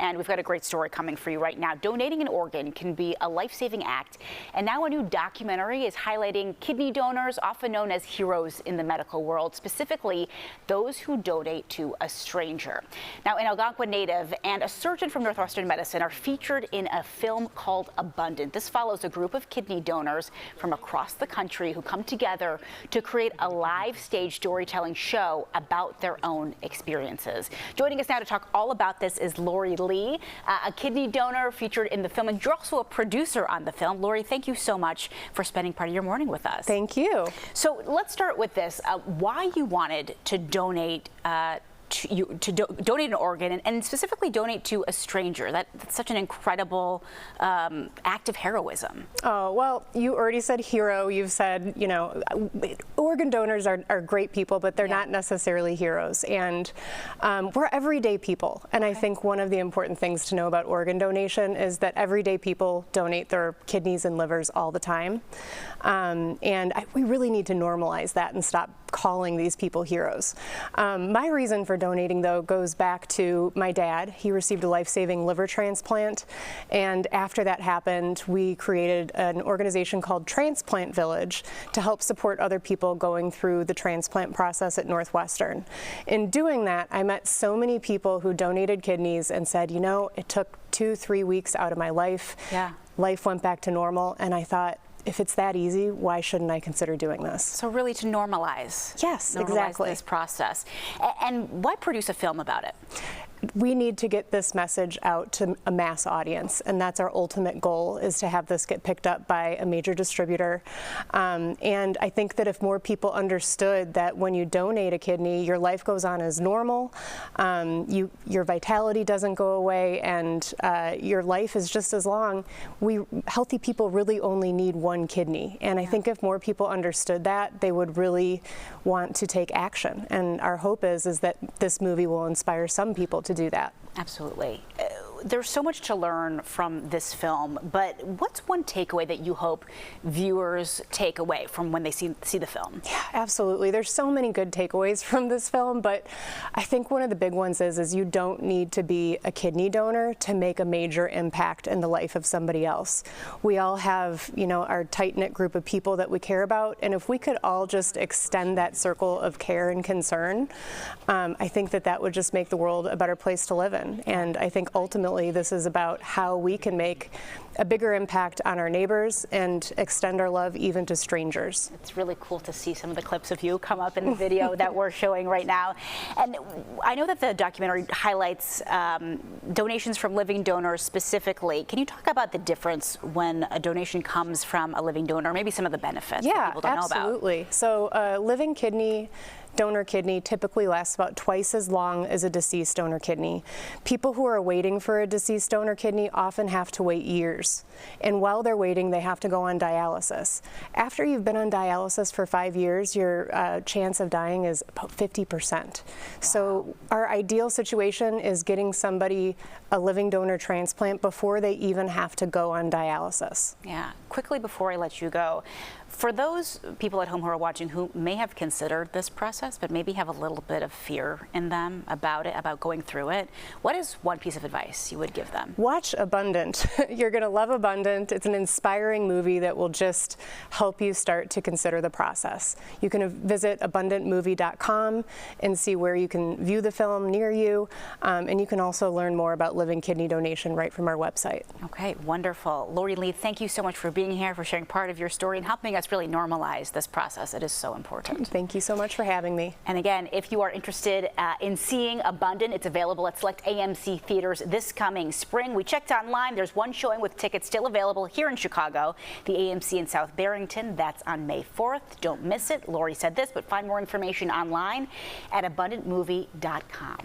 and we've got a great story coming for you right now. Donating an organ can be a life-saving act, and now a new documentary is highlighting kidney donors, often known as heroes in the medical world, specifically those who donate to a stranger. Now, an Algonquin native and a surgeon from Northwestern Medicine are featured in a film called Abundant. This follows a group of kidney donors from across the country who come together to create a live stage storytelling show about their own experiences. Joining us now to talk all about this is Laurie Lee, a kidney donor featured in the film, and you're also a producer on the film. Laurie, thank you so much for spending part of your morning with us. Thank you. So let's start with this. Why you wanted to donate donate an organ, and specifically donate to a stranger. That's such an incredible act of heroism. Oh, well, you already said hero. You've said, you know, organ donors are great people, but they're not necessarily heroes. And we're everyday people. And I think one of the important things to know about organ donation is that everyday people donate their kidneys and livers all the time. We really need to normalize that and stop calling these people heroes. My reason for donating, though, goes back to my dad. He received a life-saving liver transplant, and after that happened, we created an organization called Transplant Village to help support other people going through the transplant process at Northwestern. In doing that, I met so many people who donated kidneys and said, you know, it took 2-3 weeks out of my life. Yeah. Life went back to normal, and I thought, if it's that easy, why shouldn't I consider doing this? So really to normalize. Yes, exactly. This process. And why produce a film about it? We need to get this message out to a mass audience, and that's our ultimate goal, is to have this get picked up by a major distributor. And I think that if more people understood that when you donate a kidney, your life goes on as normal, your vitality doesn't go away, and your life is just as long. Healthy people really only need one kidney, and I think if more people understood that, they would really want to take action. And our hope is that this movie will inspire some people to do that. Absolutely. There's so much to learn from this film, but what's one takeaway that you hope viewers take away from when they see the film? Yeah, absolutely. There's so many good takeaways from this film, but I think one of the big ones is you don't need to be a kidney donor to make a major impact in the life of somebody else. We all have, you know, our tight-knit group of people that we care about, and if we could all just extend that circle of care and concern, I think that would just make the world a better place to live in. And I think ultimately this is about how we can make a bigger impact on our neighbors and extend our love even to strangers. It's really cool to see some of the clips of you come up in the video that we're showing right now. And I know that the documentary highlights donations from living donors specifically. Can you talk about the difference when a donation comes from a living donor, maybe some of the benefits that people don't know about? Yeah, absolutely. So living donor kidney typically lasts about twice as long as a deceased donor kidney. People who are waiting for a deceased donor kidney often have to wait years. And while they're waiting, they have to go on dialysis. After you've been on dialysis for 5 years, your chance of dying is about 50%. So our ideal situation is getting somebody a living donor transplant before they even have to go on dialysis. Yeah. Quickly before I let you go, for those people at home who are watching who may have considered this process but maybe have a little bit of fear in them about going through it, what is one piece of advice you would give them? Watch Abundant. You're going to love Abundant. It's an inspiring movie that will just help you start to consider the process. You can visit abundantmovie.com and see where you can view the film near you, and you can also learn more about living kidney donation right from our website. Okay, wonderful. Laurie Lee, thank you so much for being here, for sharing part of your story and helping us really normalize this process. It is so important. Thank you so much for having me. And again, if you are interested in seeing Abundant, it's available at select AMC theaters this coming spring. We checked online. There's one showing with tickets still available here in Chicago, the AMC in South Barrington. That's on May 4th. Don't miss it. Laurie said this, but find more information online at abundantmovie.com.